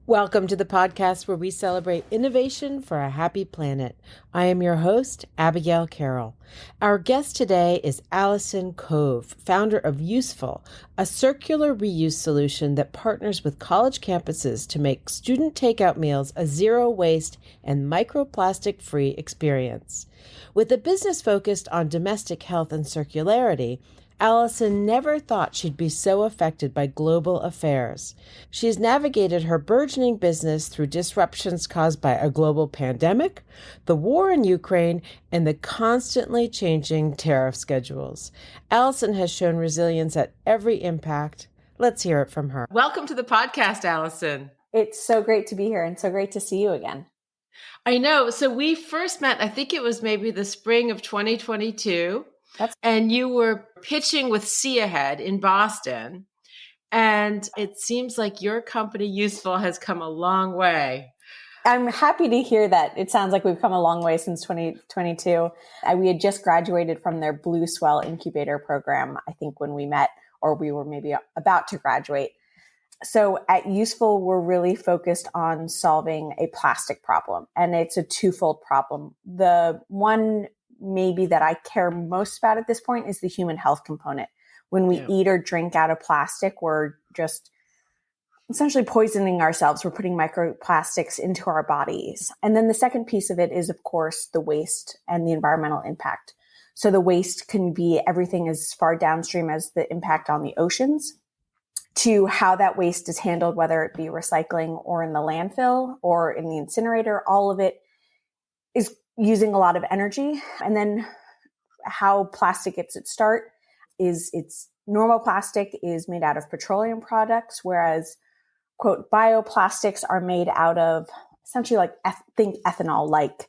Welcome to the podcast where we celebrate innovation for a happy planet. I am your host, Abigail Carroll. Our guest today is Alison Cove, founder of USEFULL, a circular reuse solution that partners with college campuses to make student takeout meals a zero-waste and microplastic-free experience. With a business focused on domestic health and circularity, Alison never thought she'd be so affected by global affairs. She's navigated her burgeoning business through disruptions caused by a global pandemic, the war in Ukraine, and the constantly changing tariff schedules. Alison has shown resilience at every impact. Let's hear it from her. Welcome to the podcast, Alison. It's so great to be here and so great to see you again. I know. So we first met, I think it was maybe the spring of 2022. And you were pitching with See Ahead in Boston. And it seems like your company, USEFULL, has come a long way. I'm happy to hear that. It sounds like we've come a long way since 2022. We had just graduated from their Blue Swell incubator program, I think, when we met, or we were maybe about to graduate. So at USEFULL, we're really focused on solving a plastic problem. And it's a twofold problem. The one maybe that I care most about at this point is the human health component. When we eat or drink out of plastic, we're just essentially poisoning ourselves. We're putting microplastics into our bodies. And then the second piece of it is, of course, the waste and the environmental impact. So the waste can be everything as far downstream as the impact on the oceans to how that waste is handled, whether it be recycling or in the landfill or in the incinerator. All of it is using a lot of energy. And then how plastic gets its start is it's normal plastic is made out of petroleum products, whereas, quote, bioplastics are made out of essentially like, think ethanol, like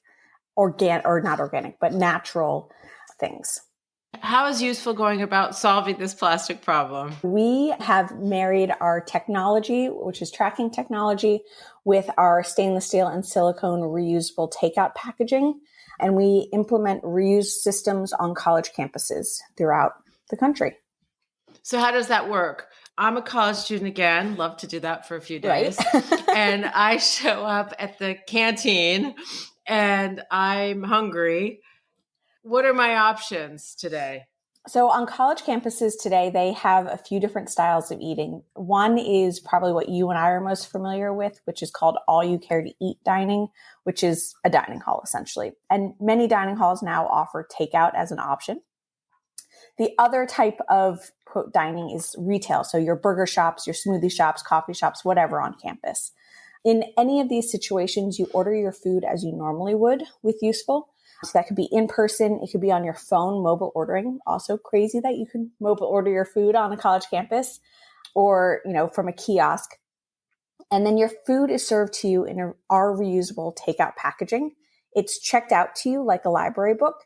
not organic, but natural things. How is USEFULL going about solving this plastic problem? We have married our technology, which is tracking technology, with our stainless steel and silicone reusable takeout packaging. And we implement reuse systems on college campuses throughout the country. So how does that work? I'm a college student again, love to do that for a few days. Right. And I show up at the canteen and I'm hungry. What are my options today? So on college campuses today, they have a few different styles of eating. One is probably what you and I are most familiar with, which is called all you care to eat dining, which is a dining hall essentially. And many dining halls now offer takeout as an option. The other type of, quote, dining is retail. So your burger shops, your smoothie shops, coffee shops, whatever on campus. In any of these situations, you order your food as you normally would with USEFULL. So that could be in person. It could be on your phone, mobile ordering. Also crazy that you can mobile order your food on a college campus or, from a kiosk. And then your food is served to you in our reusable takeout packaging. It's checked out to you like a library book.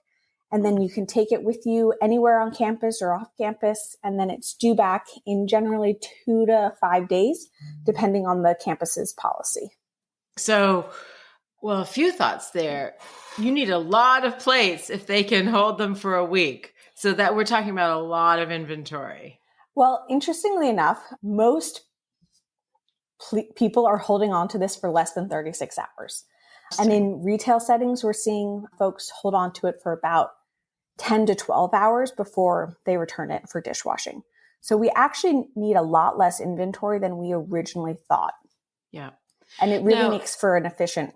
And then you can take it with you anywhere on campus or off campus. And then it's due back in generally 2 to 5 days, depending on the campus's policy. So, well, a few thoughts there. You need a lot of plates if they can hold them for a week. So that we're talking about a lot of inventory. Well, interestingly enough, most people are holding on to this for less than 36 hours. And in retail settings, we're seeing folks hold on to it for about 10 to 12 hours before they return it for dishwashing. So we actually need a lot less inventory than we originally thought. Yeah. And it really makes for an efficient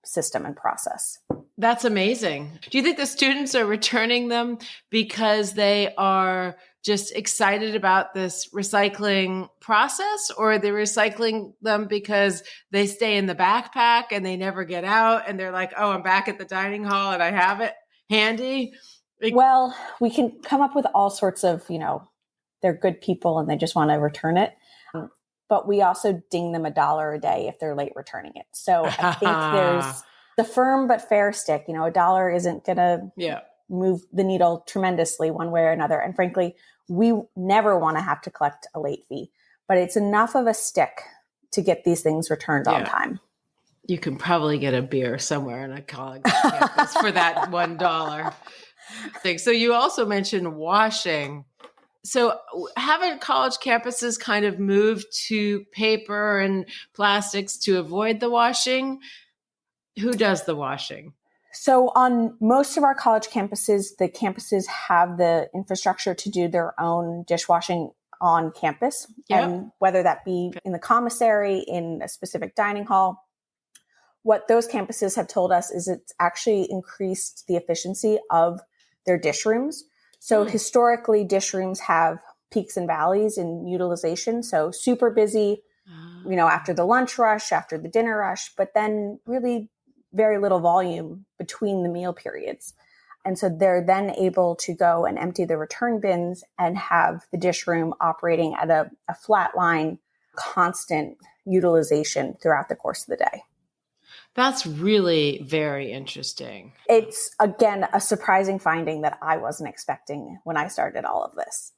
system and process. That's amazing. Do you think the students are returning them because they are just excited about this recycling process, or they're recycling them because they stay in the backpack and they never get out and they're like, oh, I'm back at the dining hall and I have it handy? Well, we can come up with all sorts of, they're good people and they just want to return it. But we also ding them $1 a day if they're late returning it. So I think there's the firm but fair stick. $1 isn't going to move the needle tremendously one way or another. And frankly, we never want to have to collect a late fee. But it's enough of a stick to get these things returned on time. You can probably get a beer somewhere in a college campus for that $1 thing. So you also mentioned washing. So haven't college campuses kind of moved to paper and plastics to avoid the washing? Who does the washing? So on most of our college campuses, the campuses have the infrastructure to do their own dishwashing on campus. Yep. And whether that be in the commissary, in a specific dining hall, what those campuses have told us is it's actually increased the efficiency of their dish rooms. So historically, dish rooms have peaks and valleys in utilization. So super busy, after the lunch rush, after the dinner rush, but then really very little volume between the meal periods. And so they're then able to go and empty the return bins and have the dish room operating at a flat line, constant utilization throughout the course of the day. That's really very interesting. It's, again, a surprising finding that I wasn't expecting when I started all of this.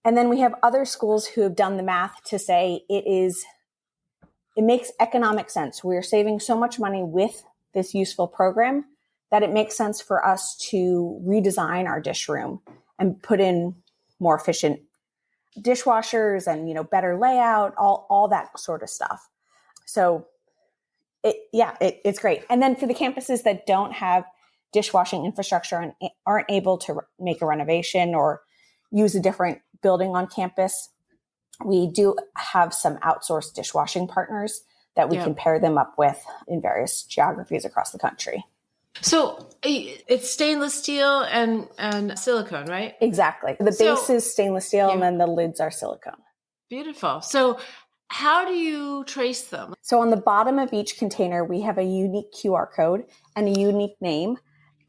And then we have other schools who have done the math to say it makes economic sense. We're saving so much money with this useful program that it makes sense for us to redesign our dish room and put in more efficient dishwashers and, better layout, all that sort of stuff. So it's great. And then for the campuses that don't have dishwashing infrastructure and aren't able to make a renovation or use a different building on campus, we do have some outsourced dishwashing partners that we can pair them up with in various geographies across the country. So it's stainless steel and silicone, right? Exactly. The base is stainless steel and then the lids are silicone. Beautiful. So how do you trace them? So on the bottom of each container, we have a unique QR code and a unique name.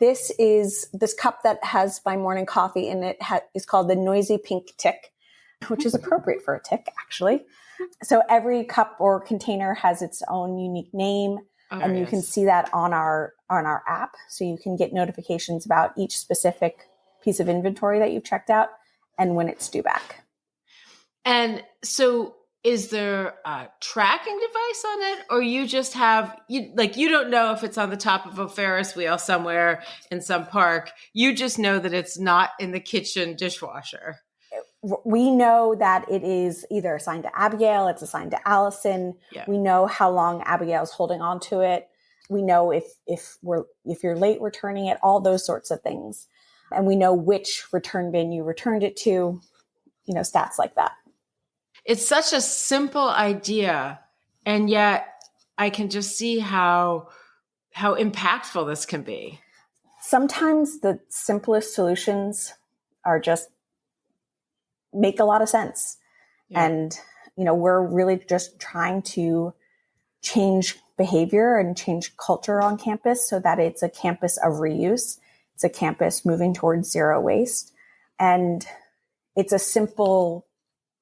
This is this cup that has my morning coffee in it is called the Noisy Pink Tick, which is appropriate for a tick, actually. So every cup or container has its own unique name, and you can see that on our app. So you can get notifications about each specific piece of inventory that you've checked out and when it's due back. And so is there a tracking device on it, or you just you don't know if it's on the top of a Ferris wheel somewhere in some park. You just know that it's not in the kitchen dishwasher. We know that it is either assigned to Abigail, it's assigned to Allison. Yeah. We know how long Abigail's holding on to it. We know if you're late returning it, all those sorts of things. And we know which return bin you returned it to, stats like that. It's such a simple idea, and yet I can just see how impactful this can be. Sometimes the simplest solutions are just make a lot of sense. Yeah. And, we're really just trying to change behavior and change culture on campus so that it's a campus of reuse. It's a campus moving towards zero waste. And it's a simple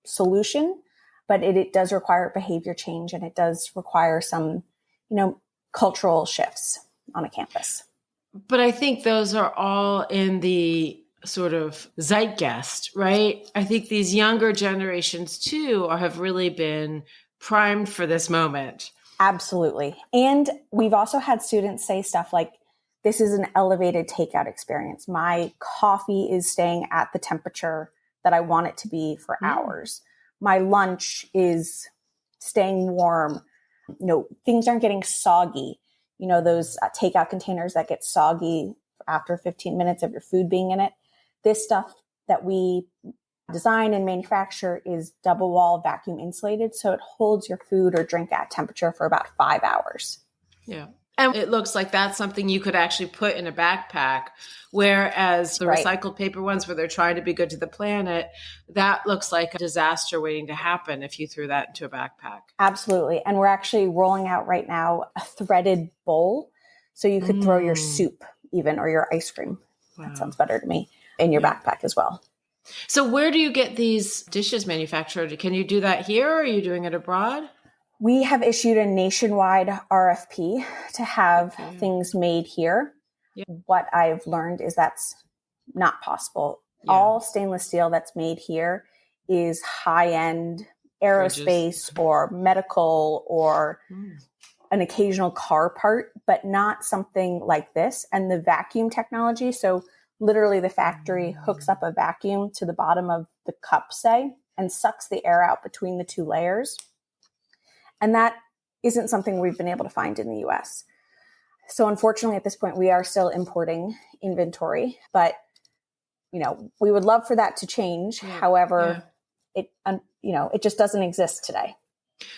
solution, but it does require behavior change, and it does require some, cultural shifts on a campus. But I think those are all in the sort of zeitgeist, right? I think these younger generations too have really been primed for this moment. Absolutely. And we've also had students say stuff like, this is an elevated takeout experience. My coffee is staying at the temperature that I want it to be for hours. My lunch is staying warm. Things aren't getting soggy. Those takeout containers that get soggy after 15 minutes of your food being in it. This stuff that we design and manufacture is double wall vacuum insulated. So it holds your food or drink at temperature for about 5 hours. Yeah. And it looks like that's something you could actually put in a backpack, whereas the recycled paper ones where they're trying to be good to the planet, that looks like a disaster waiting to happen if you threw that into a backpack. Absolutely. And we're actually rolling out right now a threaded bowl. So you could throw your soup even, or your ice cream. Wow. That sounds better to me, in your backpack as well. So where do you get these dishes manufactured? Can you do that here, or are you doing it abroad? We have issued a nationwide RFP to have things made here. Yeah. What I've learned is that's not possible. Yeah. All stainless steel that's made here is high-end aerospace or medical or an occasional car part, but not something like this. And the vacuum technology, so Literally, the factory hooks up a vacuum to the bottom of the cup, say, and sucks the air out between the two layers. And that isn't something we've been able to find in the US. So unfortunately, at this point, we are still importing inventory, but we would love for that to change. Yeah. However, it just doesn't exist today.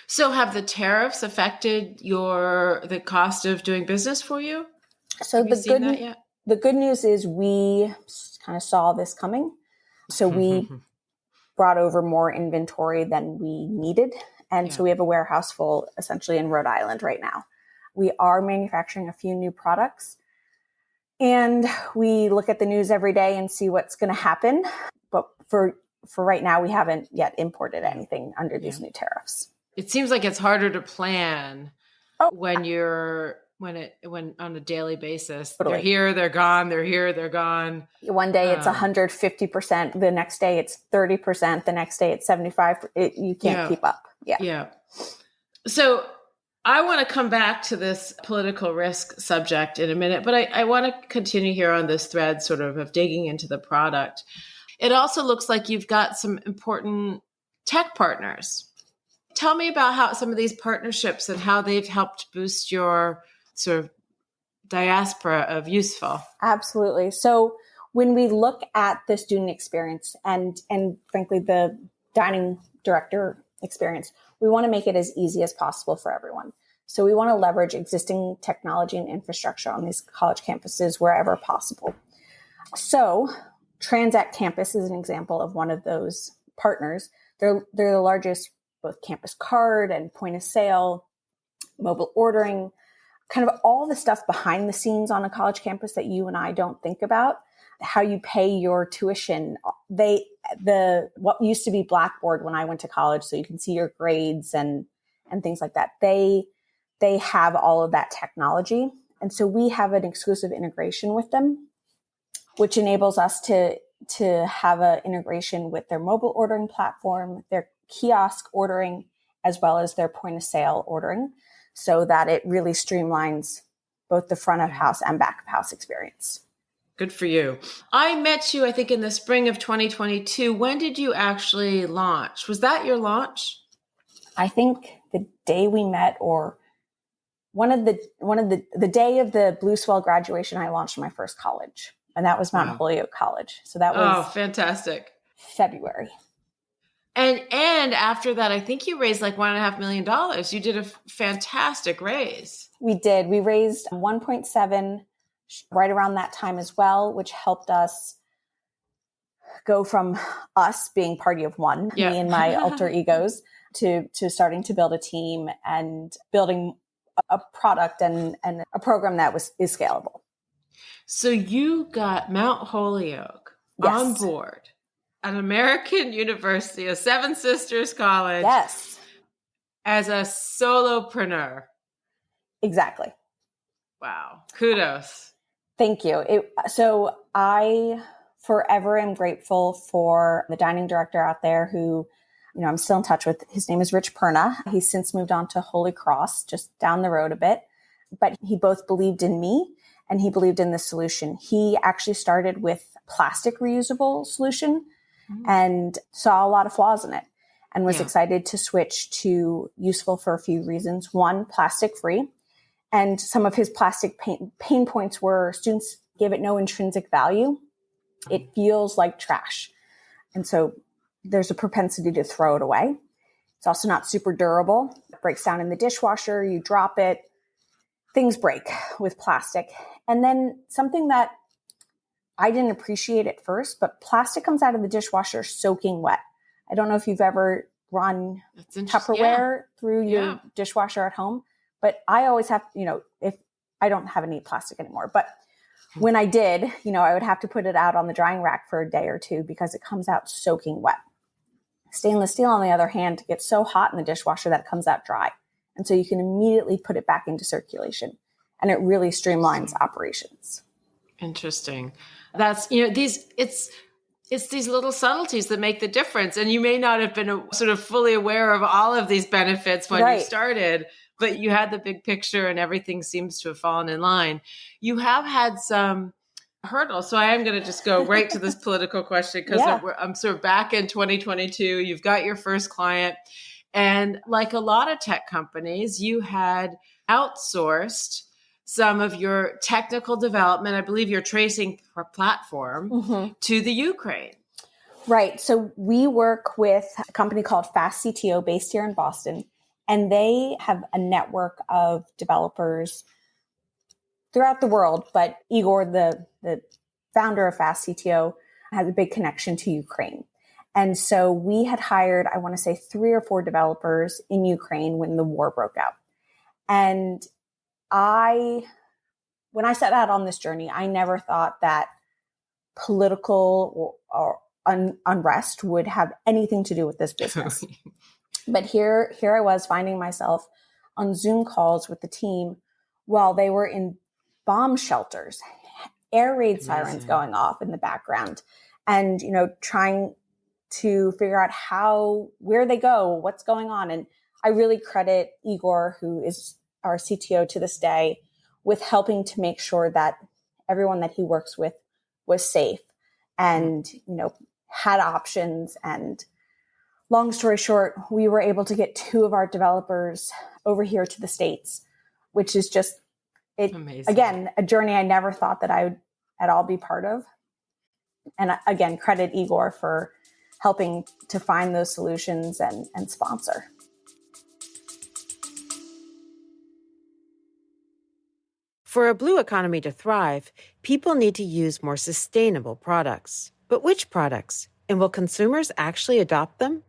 So have the tariffs affected the cost of doing business for you? So the good news is we kind of saw this coming. So we brought over more inventory than we needed. And so we have a warehouse full essentially in Rhode Island right now. We are manufacturing a few new products. And we look at the news every day and see what's going to happen. But for right now, we haven't yet imported anything under these new tariffs. It seems like it's harder to plan when on a daily basis. Totally. They're here, they're gone, they're here, they're gone. One day it's 150%. The next day it's 30%. The next day it's 75%. You can't keep up. Yeah. So I want to come back to this political risk subject in a minute, but I want to continue here on this thread sort of digging into the product. It also looks like you've got some important tech partners. Tell me about how some of these partnerships and how they've helped boost your sort of diaspora of USEFULL. Absolutely. So when we look at the student experience and frankly, the dining director experience, we want to make it as easy as possible for everyone. So we want to leverage existing technology and infrastructure on these college campuses wherever possible. So Transact Campus is an example of one of those partners. They're the largest both campus card and point of sale, mobile ordering, kind of all the stuff behind the scenes on a college campus that you and I don't think about. How you pay your tuition. What used to be Blackboard when I went to college, so you can see your grades and things like that. They have all of that technology. And so we have an exclusive integration with them, which enables us to have an integration with their mobile ordering platform, their kiosk ordering, as well as their point of sale ordering, so that it really streamlines both the front of house and back of house experience. Good for you. I met you, I think, in the spring of 2022. When did you actually launch? Was that your launch? I think the day we met, or one of the day of the Blue Swell graduation, I launched my first college, and that was Mount Holyoke College. So that was fantastic. February. And after that, I think you raised like $1.5 million. You did a fantastic raise. We did. We raised 1.7 right around that time as well, which helped us go from us being party of one, me and my alter egos, to starting to build a team and building a product and a program that is scalable. So you got Mount Holyoke on board. An American university, a Seven Sisters college. Yes. As a solopreneur. Exactly. Wow. Kudos. Thank you. So I forever am grateful for the dining director out there who, I'm still in touch with. His name is Rich Perna. He's since moved on to Holy Cross, just down the road a bit. But he both believed in me and he believed in the solution. He actually started with plastic reusable solution and saw a lot of flaws in it and was excited to switch to USEFULL for a few reasons. One, plastic-free. And some of his plastic pain points were students gave it no intrinsic value. It feels like trash. And so there's a propensity to throw it away. It's also not super durable. It breaks down in the dishwasher. You drop it. Things break with plastic. And then something that I didn't appreciate at first, but plastic comes out of the dishwasher soaking wet. I don't know if you've ever run Tupperware through your dishwasher at home, but I always have, if I don't have any plastic anymore, but when I did, I would have to put it out on the drying rack for a day or two because it comes out soaking wet. Stainless steel, on the other hand, gets so hot in the dishwasher that it comes out dry. And so you can immediately put it back into circulation, and it really streamlines operations. Interesting. That's, it's these little subtleties that make the difference. And you may not have been sort of fully aware of all of these benefits when you started, but you had the big picture and everything seems to have fallen in line. You have had some hurdle. So I am going to just go right to this political question because I'm sort of back in 2022. You've got your first client. And like a lot of tech companies, you had outsourced some of your technical development, I believe your tracing platform, to the Ukraine. Right. So we work with a company called Fast CTO based here in Boston, and they have a network of developers throughout the world. But Igor, the founder of Fast CTO, has a big connection to Ukraine. And so we had hired, I want to say 3 or 4 developers in Ukraine when the war broke out. And when I set out on this journey, I never thought that political or unrest would have anything to do with this business. But here I was finding myself on Zoom calls with the team while they were in bomb shelters, air raid sirens going off in the background, and, trying to figure out where they go, what's going on. And I really credit Igor, who is our CTO to this day, with helping to make sure that everyone that he works with was safe and, had options. And long story short, we were able to get 2 of our developers over here to the States, which is just, again, a journey I never thought that I would at all be part of. And again, credit Igor for helping to find those solutions and sponsor. For a blue economy to thrive, people need to use more sustainable products. But which products? And will consumers actually adopt them?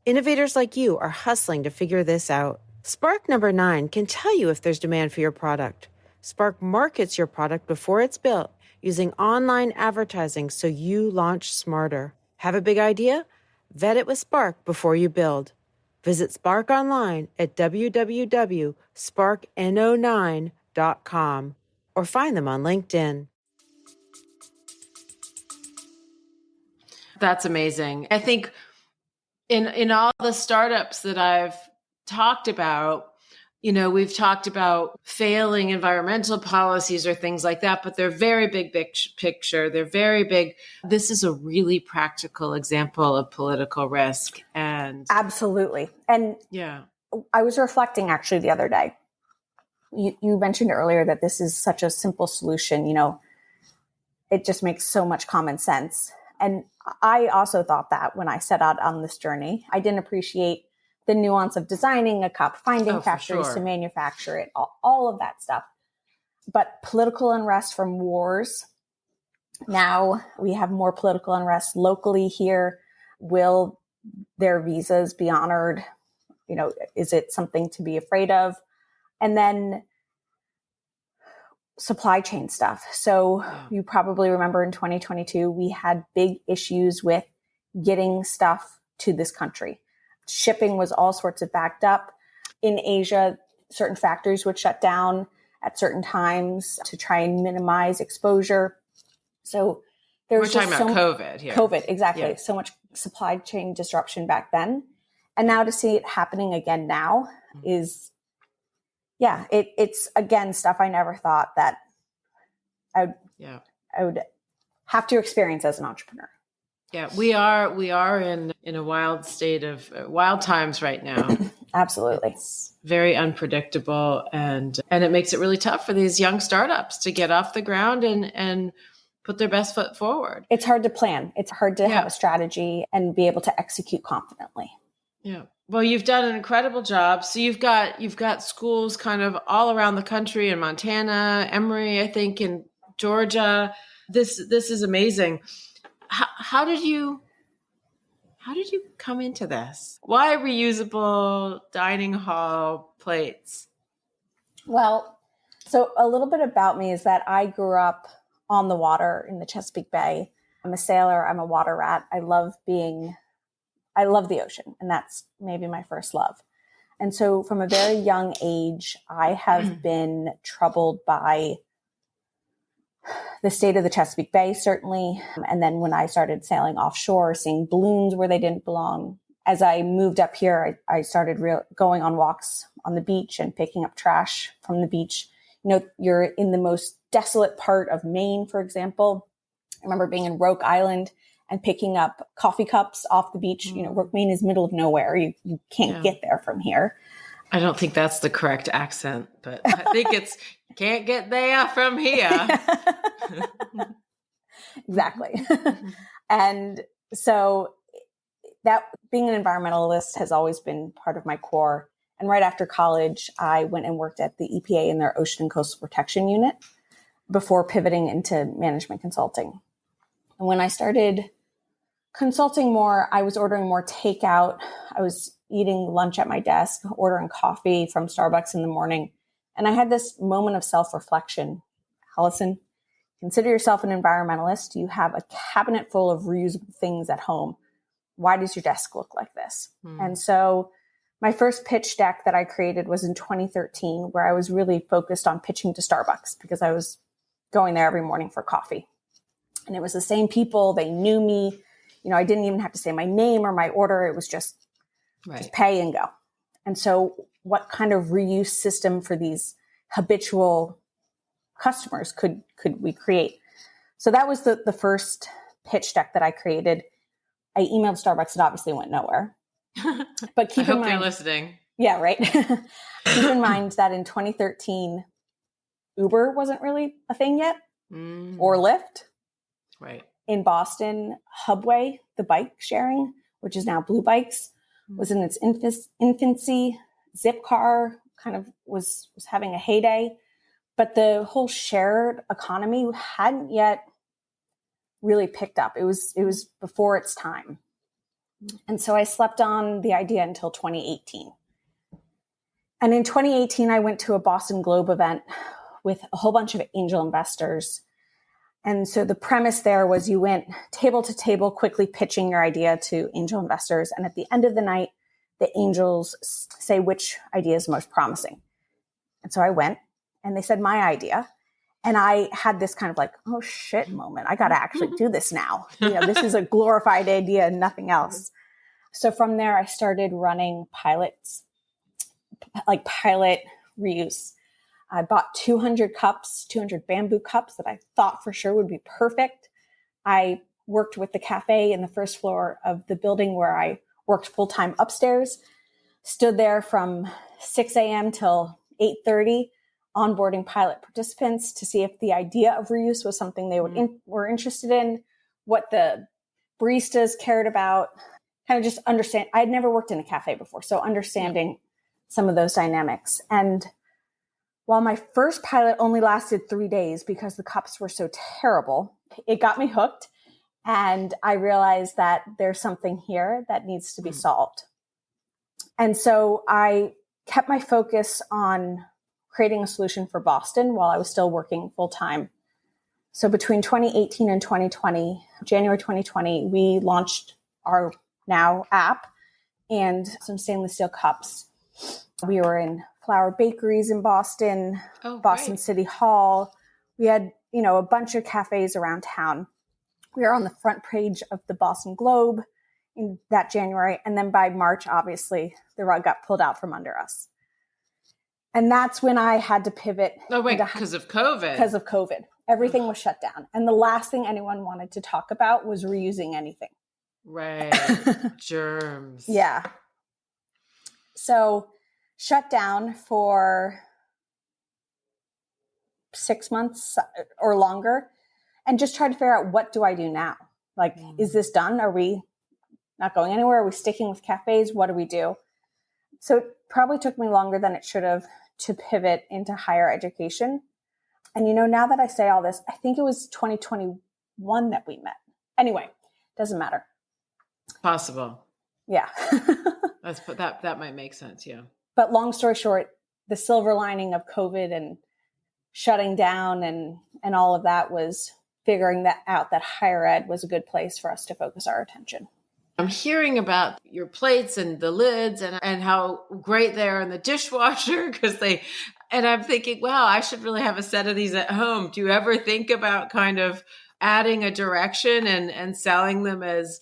Innovators like you are hustling to figure this out. Spark number 9 can tell you if there's demand for your product. Spark markets your product before it's built using online advertising so you launch smarter. Have a big idea? Vet it with Spark before you build. Visit Spark online at www.sparkno9.com or find them on LinkedIn. That's amazing. I think in all the startups that I've talked about, we've talked about failing environmental policies or things like that, but they're very big picture. They're very big. This is a really practical example of political risk. And absolutely. And I was reflecting actually the other day. You mentioned earlier that this is such a simple solution. It just makes so much common sense. And I also thought that when I set out on this journey, I didn't appreciate the nuance of designing a cup, finding factories to manufacture it, all of that stuff. But political unrest from wars, now we have more political unrest locally here. Will their visas be honored? Is it something to be afraid of? And then supply chain stuff. So you probably remember in 2022, we had big issues with getting stuff to this country. Shipping was all sorts of backed up. In Asia, certain factories would shut down at certain times to try and minimize exposure. So we're talking about COVID here. COVID, exactly. Yeah. So much supply chain disruption back then. And now to see it happening again now is, it's again, stuff I never thought that I would have to experience as an entrepreneur. Yeah, we are in a wild state of wild times right now. Absolutely. It's very unpredictable and it makes it really tough for these young startups to get off the ground and put their best foot forward. It's hard to plan. It's hard to have a strategy and be able to execute confidently. Yeah. Well, you've done an incredible job. So you've got schools kind of all around the country in Montana, Emory, I think, in Georgia. This is amazing. How did you come into this? Why reusable dining hall plates? Well, so a little bit about me is that I grew up on the water in the Chesapeake Bay. I'm a sailor. I'm a water rat. I love the ocean, and that's maybe my first love. And so from a very young age, I have been troubled by the state of the Chesapeake Bay, certainly. And then when I started sailing offshore, seeing balloons where they didn't belong. As I moved up here, I started going on walks on the beach and picking up trash from the beach you're in the most desolate part of Maine, for example. I remember being in Roke Island and picking up coffee cups off the beach. Roke, Maine is middle of nowhere. You can't get there from here. I don't think that's the correct accent, but I think it's can't get there from here. Exactly. And so that being an environmentalist has always been part of my core. And right after college, I went and worked at the EPA in their Ocean and Coastal Protection Unit before pivoting into management consulting. And when I started consulting more, I was ordering more takeout. I was eating lunch at my desk, ordering coffee from Starbucks in the morning. And I had this moment of self-reflection. Alison, consider yourself an environmentalist. You have a cabinet full of reusable things at home. Why does your desk look like this? And so my first pitch deck that I created was in 2013, where I was really focused on pitching to Starbucks because I was going there every morning for coffee. And it was the same people. They knew me. I didn't even have to say my name or my order. It was just pay and go. And so what kind of reuse system for these habitual customers could we create? So that was the first pitch deck that I created. I emailed Starbucks. It obviously went nowhere. But keep in mind, they're listening. Yeah, right. Keep in mind that in 2013, Uber wasn't really a thing yet, or Lyft. Right. In Boston, Hubway, the bike sharing, which is now Blue Bikes, was in its infancy. Zipcar kind of was having a heyday, but the whole shared economy hadn't yet really picked up. It was before its time. And so I slept on the idea until 2018. And in 2018, I went to a Boston Globe event with a whole bunch of angel investors. And so the premise there was you went table to table, quickly pitching your idea to angel investors. And at the end of the night, the angels say which idea is most promising. And so I went and they said my idea. And I had this kind of like, oh shit moment. I got to actually do this now. This is a glorified idea and nothing else. So from there, I started running pilots, like pilot reuse. I bought 200 bamboo cups that I thought for sure would be perfect. I worked with the cafe in the first floor of the building where I worked full-time upstairs, stood there from 6 a.m. till 8:30, onboarding pilot participants to see if the idea of reuse was something they were interested in, what the baristas cared about, kind of just understand. I had never worked in a cafe before, so understanding some of those dynamics. And while my first pilot only lasted 3 days because the cups were so terrible, it got me hooked. And I realized that there's something here that needs to be solved. And so I kept my focus on creating a solution for Boston while I was still working full time. So between 2018 and 2020, January 2020, we launched our now app and some stainless steel cups. We were in flower bakeries in Boston, Boston great. City Hall. We had, a bunch of cafes around town. We were on the front page of the Boston Globe in that January. And then by March, obviously, the rug got pulled out from under us. And that's when I had to pivot. Oh, wait, because of COVID. Because of COVID. Everything was shut down. And the last thing anyone wanted to talk about was reusing anything. Right. Germs. Yeah. So shut down for 6 months or longer and just try to figure out, what do I do now? Like, is this done? Are we not going anywhere? Are we sticking with cafes? What do we do? So it probably took me longer than it should have to pivot into higher education. And, now that I say all this, I think it was 2021 that we met. Anyway, doesn't matter. Possible. Yeah. that might make sense. Yeah. But long story short, the silver lining of COVID and shutting down and all of that was figuring that out, that higher ed was a good place for us to focus our attention. I'm hearing about your plates and the lids and how great they are in the dishwasher and I'm thinking, wow, I should really have a set of these at home. Do you ever think about kind of adding a direction and selling them as,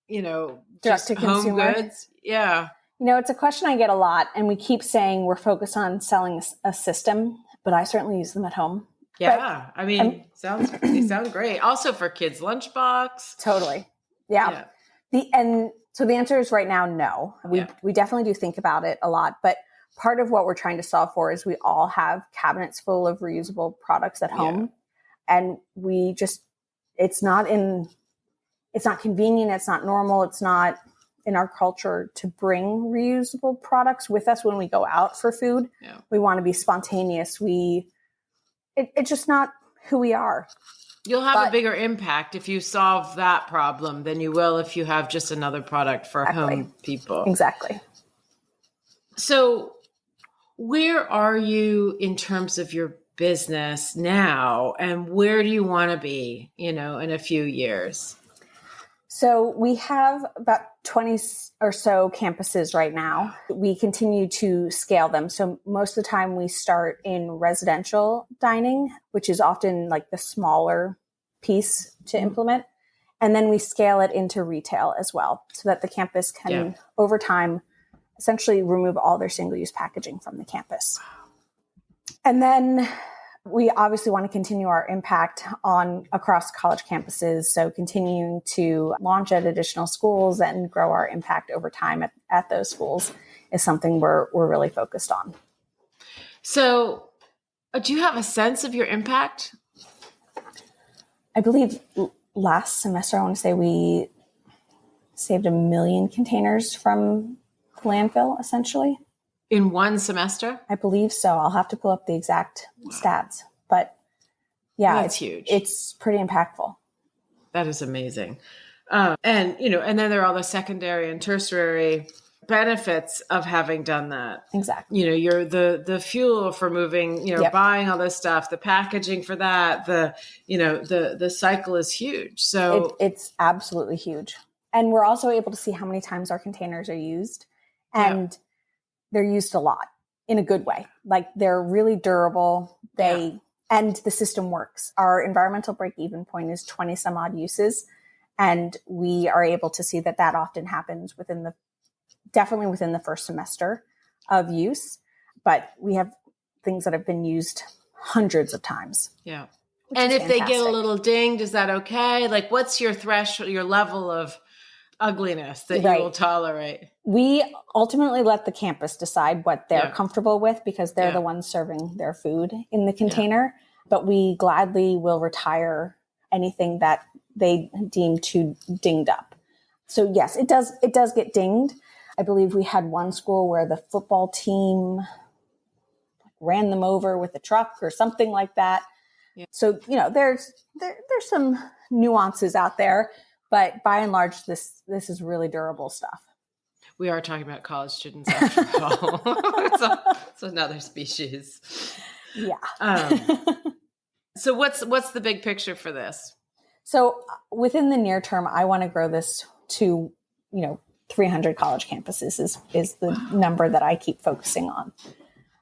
direct to home consumer goods? Yeah. It's a question I get a lot, and we keep saying we're focused on selling a system. but I certainly use them at home. Yeah. I mean, they sound great. Also for kids' lunchbox. Totally. Yeah. So the answer is right now, no. We definitely do think about it a lot, but part of what we're trying to solve for is we all have cabinets full of reusable products at home, and it's not convenient. It's not normal. It's not in our culture to bring reusable products with us when we go out for food. Yeah. We want to be spontaneous. It's just not who we are. You'll have a bigger impact if you solve that problem than you will if you have just another product for home people. Exactly. So where are you in terms of your business now, and where do you want to be, in a few years? So we have about 20 or so campuses right now. We continue to scale them. So most of the time we start in residential dining, which is often like the smaller piece to implement. And then we scale it into retail as well, so that the campus can, over time, essentially remove all their single-use packaging from the campus. And then we obviously want to continue our impact across college campuses. So continuing to launch at additional schools and grow our impact over time at those schools is something we're really focused on. So do you have a sense of your impact? I believe last semester, I want to say we saved 1 million containers from landfill, essentially. In one semester? I believe so. I'll have to pull up the exact stats. But yeah, it's huge. It's pretty impactful. That is amazing. And then there are all the secondary and tertiary benefits of having done that. Exactly. You're the fuel for moving, buying all this stuff, the packaging for that, the cycle is huge. So it's absolutely huge. And we're also able to see how many times our containers are used. And they're used a lot in a good way. Like they're really durable. And the system works. Our environmental break-even point is 20 some odd uses. And we are able to see that often happens definitely within the first semester of use. But we have things that have been used hundreds of times. Yeah. And if they get a little dinged, is that okay? Like what's your threshold, your level of ugliness that you will tolerate? We ultimately let the campus decide what they're comfortable with, because they're the ones serving their food in the container. But we gladly will retire anything that they deem too dinged up. So yes, it does get dinged. I believe we had one school where the football team ran them over with a truck or something like that. Yeah. So, there's some nuances out there. But by and large, this is really durable stuff. We are talking about college students after all. It's another species. Yeah. So what's the big picture for this? So within the near term, I want to grow this to, 300 college campuses is the number that I keep focusing on.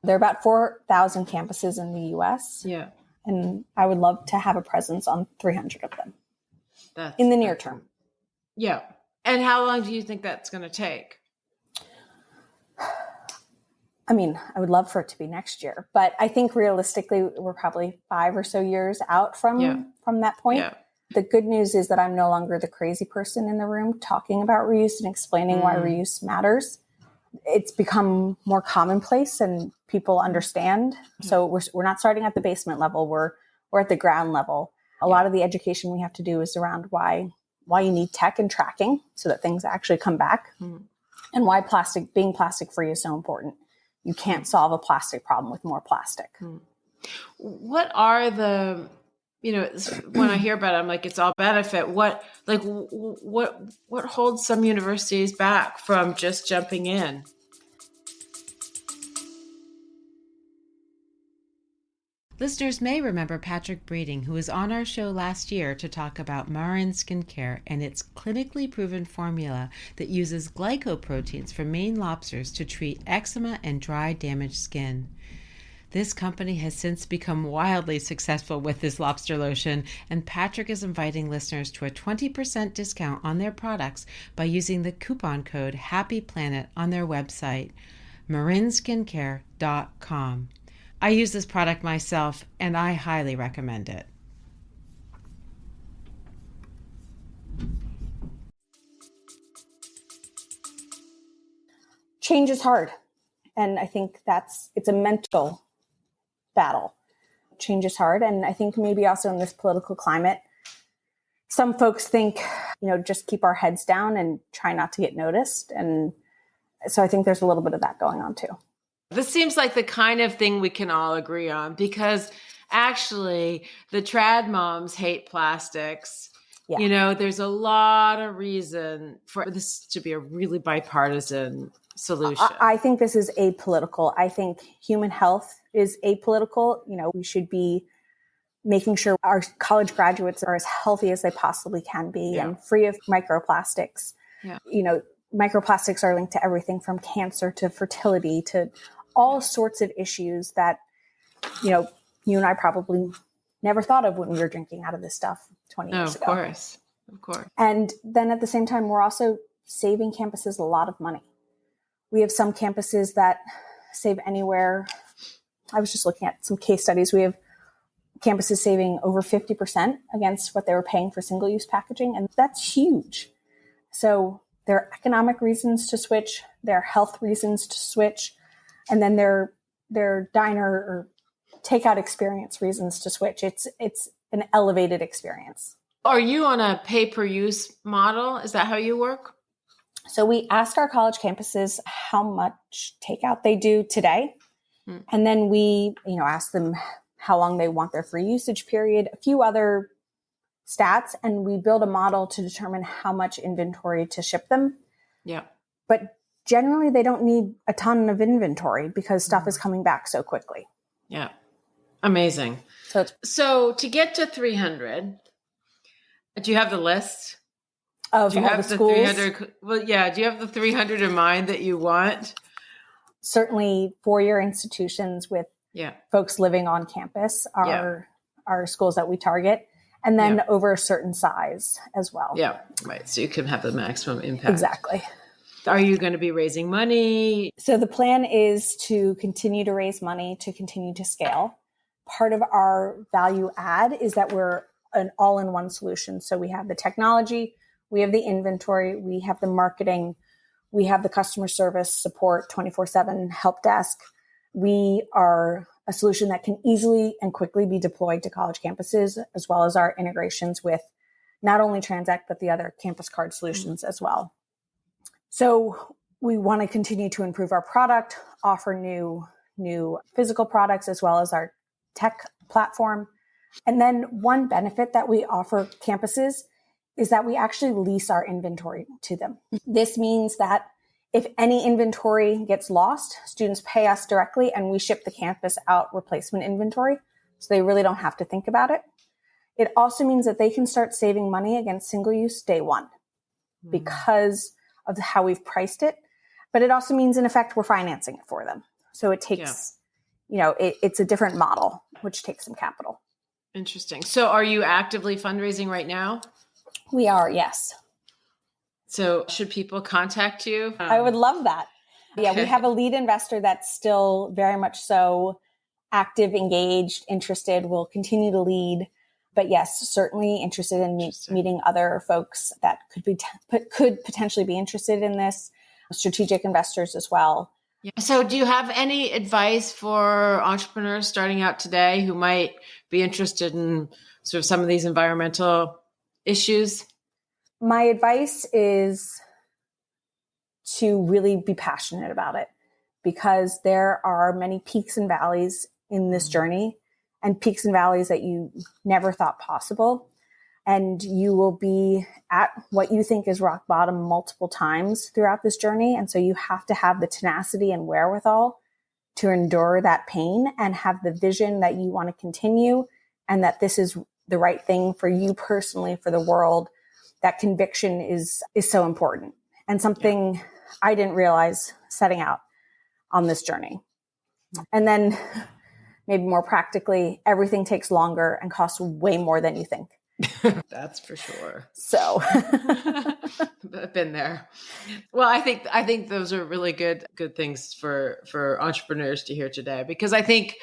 There are about 4,000 campuses in the U.S. Yeah. And I would love to have a presence on 300 of them. In the near term. Yeah. And how long do you think that's going to take? I mean, I would love for it to be next year, but I think realistically, we're probably 5 or so years out from that point. Yeah. The good news is that I'm no longer the crazy person in the room talking about reuse and explaining why reuse matters. It's become more commonplace and people understand. So we're not starting at the basement level. We're at the ground level. A lot of the education we have to do is around why you need tech and tracking so that things actually come back, and why being plastic free is so important. You can't solve a plastic problem with more plastic. What are the, when I hear about it, I'm like, it's all benefit. What holds some universities back from just jumping in? Listeners may remember Patrick Breeding, who was on our show last year to talk about Marin Skincare and its clinically proven formula that uses glycoproteins from Maine lobsters to treat eczema and dry, damaged skin. This company has since become wildly successful with this lobster lotion, and Patrick is inviting listeners to a 20% discount on their products by using the coupon code HAPPYPLANET on their website, marinskincare.com. I use this product myself, and I highly recommend it. Change is hard. And I think it's a mental battle. Change is hard. And I think maybe also in this political climate, some folks think, just keep our heads down and try not to get noticed. And so I think there's a little bit of that going on too. This seems like the kind of thing we can all agree on, because actually the trad moms hate plastics. Yeah. There's a lot of reason for this to be a really bipartisan solution. I think this is apolitical. I think human health is apolitical. We should be making sure our college graduates are as healthy as they possibly can be and free of microplastics. Yeah. Microplastics are linked to everything from cancer to fertility to all sorts of issues that, you and I probably never thought of when we were drinking out of this stuff 20 years ago. Of course. And then at the same time, we're also saving campuses a lot of money. We have some campuses that save anywhere. I was just looking at some case studies. We have campuses saving over 50% against what they were paying for single-use packaging. And that's huge. So there are economic reasons to switch. There are health reasons to switch. And then there are diner or takeout experience reasons to switch. It's an elevated experience. Are you on a pay-per-use model? Is that how you work? So we ask our college campuses how much takeout they do today. And then we, ask them how long they want their free usage period, a few other stats, and we build a model to determine how much inventory to ship them. Yeah. But generally they don't need a ton of inventory because stuff is coming back so quickly. Yeah. Amazing. So to get to 300, do you have the list? Of do you all have the schools? 300? Well, yeah. Do you have the 300 in mind that you want? Certainly four-year institutions with folks living on campus are schools that we target. And then over a certain size as well. Yeah, right. So you can have the maximum impact. Exactly. Are you going to be raising money? So the plan is to continue to raise money, to continue to scale. Part of our value add is that we're an all-in-one solution. So we have the technology, we have the inventory, we have the marketing, we have the customer service support, 24/7 help desk. We are a solution that can easily and quickly be deployed to college campuses, as well as our integrations with not only Transact, but the other campus card solutions as well. So we want to continue to improve our product, offer new physical products, as well as our tech platform. And then one benefit that we offer campuses is that we actually lease our inventory to them. This means that if any inventory gets lost, students pay us directly and we ship the campus out replacement inventory. So they really don't have to think about it. It also means that they can start saving money against single use day one because of how we've priced it. But it also means in effect, we're financing it for them. So it takes, it's a different model, which takes some capital. Interesting. So are you actively fundraising right now? We are, yes. So should people contact you? I would love that. Yeah, we have a lead investor that's still very much so active, engaged, interested, will continue to lead. But yes, certainly interested in meeting other folks that could potentially be interested in this, strategic investors as well. Yeah. So do you have any advice for entrepreneurs starting out today who might be interested in sort of some of these environmental issues? My advice is to really be passionate about it, because there are many peaks and valleys in this journey, and peaks and valleys that you never thought possible. And you will be at what you think is rock bottom multiple times throughout this journey. And so you have to have the tenacity and wherewithal to endure that pain and have the vision that you want to continue and that this is the right thing for you personally, for the world. That conviction is so important, and something I didn't realize setting out on this journey. And then maybe more practically, everything takes longer and costs way more than you think. That's for sure. So I've been there. Well, I think those are really good things for entrepreneurs to hear today, because I think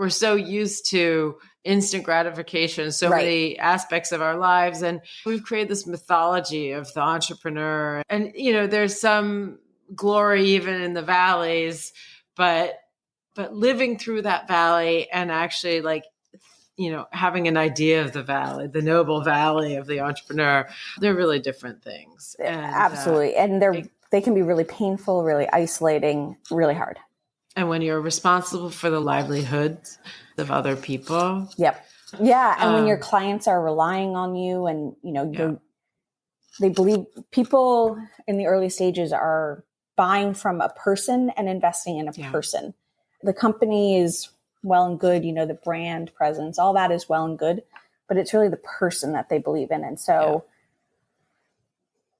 we're so used to instant gratification, so Right. many aspects of our lives. And we've created this mythology of the entrepreneur. And, there's some glory even in the valleys, but living through that valley and actually having an idea of the valley, the noble valley of the entrepreneur, they're really different things. And, absolutely. And they can be really painful, really isolating, really hard. And when you're responsible for the livelihoods of other people. Yep. Yeah. And when your clients are relying on you and, they believe people in the early stages are buying from a person and investing in a person. The company is well and good, the brand presence, all that is well and good, but it's really the person that they believe in. And so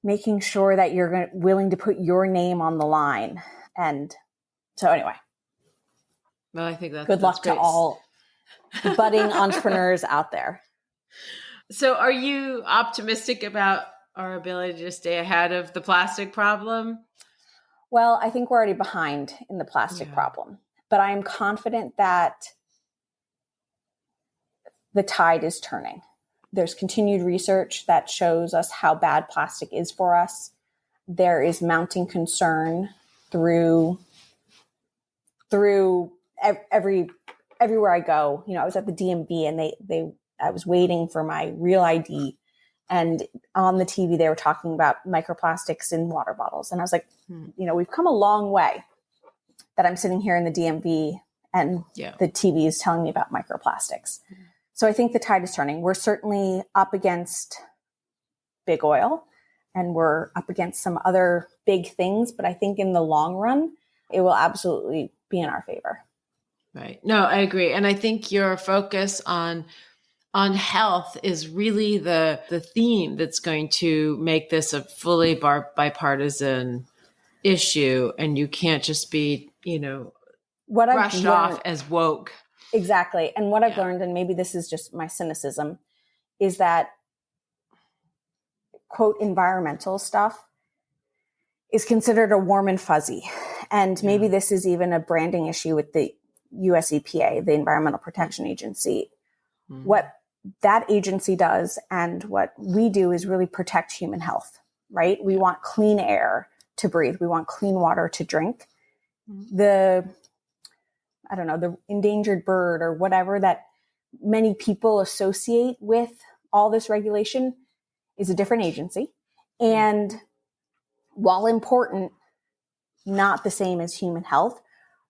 making sure that you're willing to put your name on the line. And so anyway, well, I think that's good luck great. To all budding entrepreneurs out there. So are you optimistic about our ability to stay ahead of the plastic problem? Well, I think we're already behind in the plastic problem, but I am confident that the tide is turning. There's continued research that shows us how bad plastic is for us. There is mounting concern through everywhere I go. I was at the DMV and I was waiting for my real ID, and on the TV they were talking about microplastics in water bottles, and I was like, we've come a long way. That I'm sitting here in the DMV and the TV is telling me about microplastics. So I think the tide is turning. We're certainly up against big oil and we're up against some other big things, but I think in the long run, it will absolutely be in our favor. Right. No, I agree. And I think your focus on health is really the theme that's going to make this a fully bipartisan issue. And you can't just be, brushed off as woke. Exactly. And what I've learned, and maybe this is just my cynicism, is that, quote, environmental stuff is considered a warm and fuzzy. And maybe this is even a branding issue with the USEPA, the Environmental Protection Agency. Mm-hmm. What that agency does and what we do is really protect human health, right? We want clean air to breathe. We want clean water to drink. Mm-hmm. The endangered bird or whatever that many people associate with all this regulation is a different agency. And while important, not the same as human health,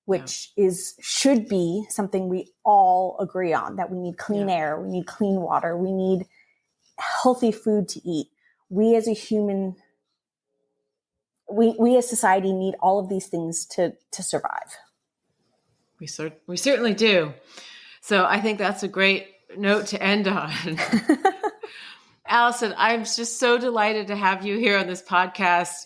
which should be something we all agree on, that we need clean air, we need clean water, we need healthy food to eat. We as a human, we as society need all of these things to survive. We certainly do. So I think that's a great note to end on. Alison, I'm just so delighted to have you here on this podcast.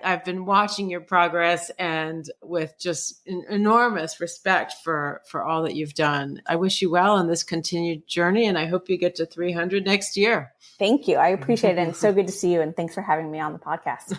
I've been watching your progress and with just an enormous respect for all that you've done. I wish you well on this continued journey, and I hope you get to 300 next year. Thank you. I appreciate it. And it's so good to see you. And thanks for having me on the podcast.